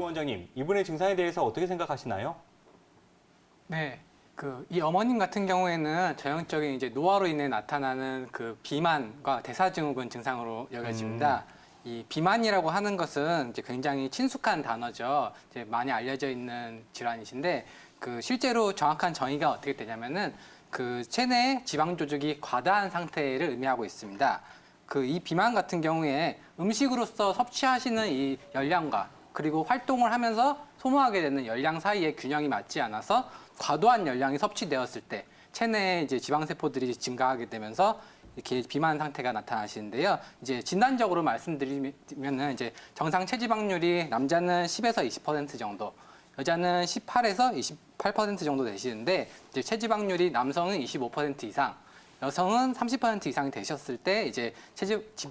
원장님, 이분의 증상에 대해서 어떻게 생각하시나요? 네. 이 어머님 같은 경우에는 전형적인 이제 노화로 인해 나타나는 비만과 대사증후군 증상으로 여겨집니다. 이 비만이라고 하는 것은 이제 굉장히 친숙한 단어죠. 이제 많이 알려져 있는 질환이신데, 실제로 정확한 정의가 어떻게 되냐면은 체내의 지방 조직이 과다한 상태를 의미하고 있습니다. 이 비만 같은 경우에 음식으로서 섭취하시는 이 열량과 그리고 활동을 하면서 소모하게 되는 열량 사이의 균형이 맞지 않아서 과도한 열량이 섭취되었을 때 체내에 이제 지방세포들이 증가하게 되면서 이렇게 비만 상태가 나타나시는데요. 이제 진단적으로 말씀드리면은 이제 정상 체지방률이 남자는 10에서 20% 정도, 여자는 18에서 28% 정도 되시는데, 이제 체지방률이 남성은 25% 이상, 여성은 30% 이상이 되셨을 때 이제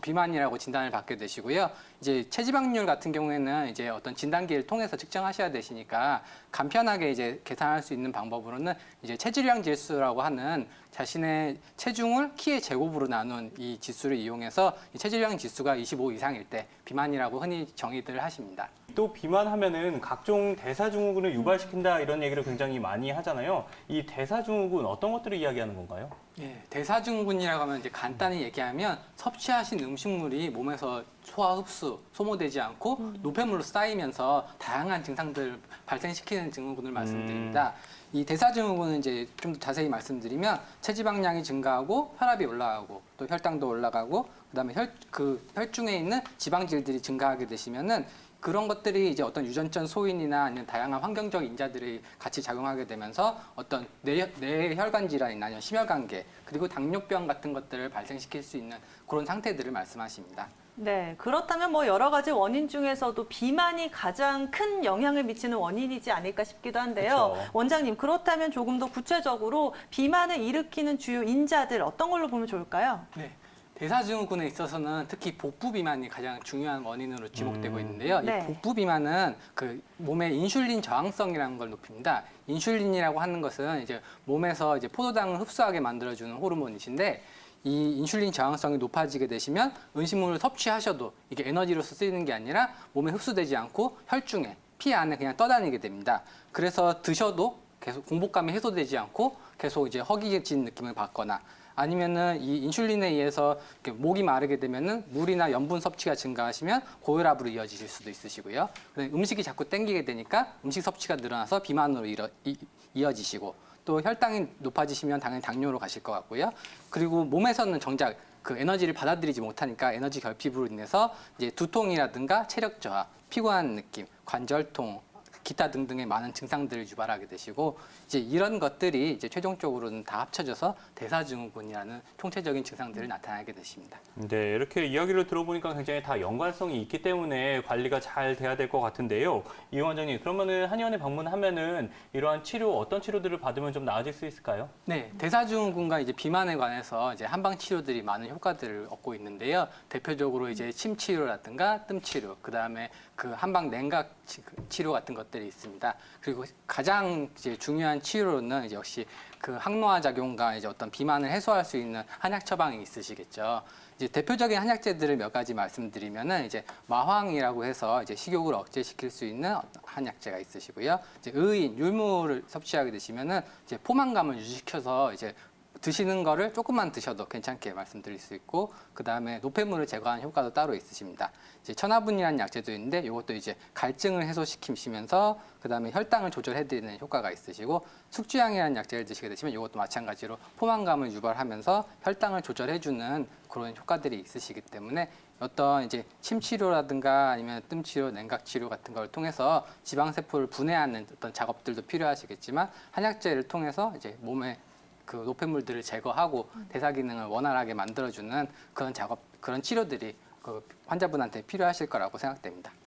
비만이라고 진단을 받게 되시고요. 이제 체지방률 같은 경우에는 이제 어떤 진단기를 통해서 측정하셔야 되시니까 간편하게 이제 계산할 수 있는 방법으로는 이제 체질량 지수라고 하는 자신의 체중을 키의 제곱으로 나눈 이 지수를 이용해서 이 체질량 지수가 25 이상일 때 비만이라고 흔히 정의들 하십니다. 또 비만하면은 각종 대사증후군을 유발시킨다 이런 얘기를 굉장히 많이 하잖아요. 이 대사증후군 어떤 것들을 이야기하는 건가요? 네, 대사증후군이라고 하면 이제 간단히 얘기하면 섭취하신 음식물이 몸에서 소화 흡수, 소모되지 않고 노폐물로 쌓이면서 다양한 증상들을 발생시키는 증후군을 말씀드립니다. 이 대사증후군은 이제 좀 더 자세히 말씀드리면 체지방량이 증가하고 혈압이 올라가고 또 혈당도 올라가고 그다음에 혈중에 있는 지방질들이 증가하게 되시면은 그런 것들이 이제 어떤 유전적 소인이나 아니면 다양한 환경적 인자들이 같이 작용하게 되면서 어떤 뇌혈관 질환이나 아니면 심혈관계 그리고 당뇨병 같은 것들을 발생시킬 수 있는 그런 상태들을 말씀하십니다. 네, 그렇다면 뭐 여러 가지 원인 중에서도 비만이 가장 큰 영향을 미치는 원인이지 않을까 싶기도 한데요. 그렇죠. 원장님, 그렇다면 조금 더 구체적으로 비만을 일으키는 주요 인자들 어떤 걸로 보면 좋을까요? 네. 대사증후군에 있어서는 특히 복부 비만이 가장 중요한 원인으로 지목되고 있는데요. 네. 이 복부 비만은 몸의 인슐린 저항성이라는 걸 높입니다. 인슐린이라고 하는 것은 이제 몸에서 이제 포도당을 흡수하게 만들어주는 호르몬이신데, 이 인슐린 저항성이 높아지게 되시면 음식물을 섭취하셔도 이게 에너지로서 쓰이는 게 아니라 몸에 흡수되지 않고 혈중에 피 안에 그냥 떠다니게 됩니다. 그래서 드셔도 계속 공복감이 해소되지 않고 계속 이제 허기진 느낌을 받거나, 아니면은 이 인슐린에 의해서 목이 마르게 되면은 물이나 염분 섭취가 증가하시면 고혈압으로 이어지실 수도 있으시고요. 음식이 자꾸 땡기게 되니까 음식 섭취가 늘어나서 비만으로 이어지시고, 또 혈당이 높아지시면 당연히 당뇨로 가실 것 같고요. 그리고 몸에서는 정작 에너지를 받아들이지 못하니까 에너지 결핍으로 인해서 이제 두통이라든가 체력 저하, 피곤한 느낌, 관절통, 기타 등등의 많은 증상들을 유발하게 되시고, 이제 이런 것들이 이제 최종적으로는 다 합쳐져서 대사증후군이라는 총체적인 증상들을 나타나게 되십니다. 네, 이렇게 이야기를 들어보니까 굉장히 다 연관성이 있기 때문에 관리가 잘 돼야 될 것 같은데요. 이 원장님, 그러면은 한의원에 방문하면은 이러한 치료, 어떤 치료들을 받으면 좀 나아질 수 있을까요? 네, 대사증후군과 이제 비만에 관해서 이제 한방 치료들이 많은 효과들을 얻고 있는데요. 대표적으로 이제 침 치료라든가 뜸 치료, 그다음에 한방 냉각 치료 같은 것들이 있습니다. 그리고 가장 이제 중요한 치료로는 이제 역시 항노화 작용과 이제 어떤 비만을 해소할 수 있는 한약 처방이 있으시겠죠. 이제 대표적인 한약재들을 몇 가지 말씀드리면은 이제 마황이라고 해서 이제 식욕을 억제시킬 수 있는 어떤 한약재가 있으시고요. 이제 의인, 율무를 섭취하게 되시면은 이제 포만감을 유지시켜서 이제 드시는 거를 조금만 드셔도 괜찮게 말씀드릴 수 있고, 그 다음에 노폐물을 제거하는 효과도 따로 있으십니다. 이제 천하분이라는 약재도 있는데 이것도 이제 갈증을 해소시키시면서 그 다음에 혈당을 조절해드리는 효과가 있으시고, 숙주향이라는 약재를 드시게 되시면 이것도 마찬가지로 포만감을 유발하면서 혈당을 조절해주는 그런 효과들이 있으시기 때문에 어떤 이제 침 치료라든가 아니면 뜸 치료, 냉각 치료 같은 걸 통해서 지방세포를 분해하는 어떤 작업들도 필요하시겠지만, 한약재를 통해서 이제 몸에 노폐물들을 제거하고 대사 기능을 원활하게 만들어주는 그런 작업, 그런 치료들이 환자분한테 필요하실 거라고 생각됩니다.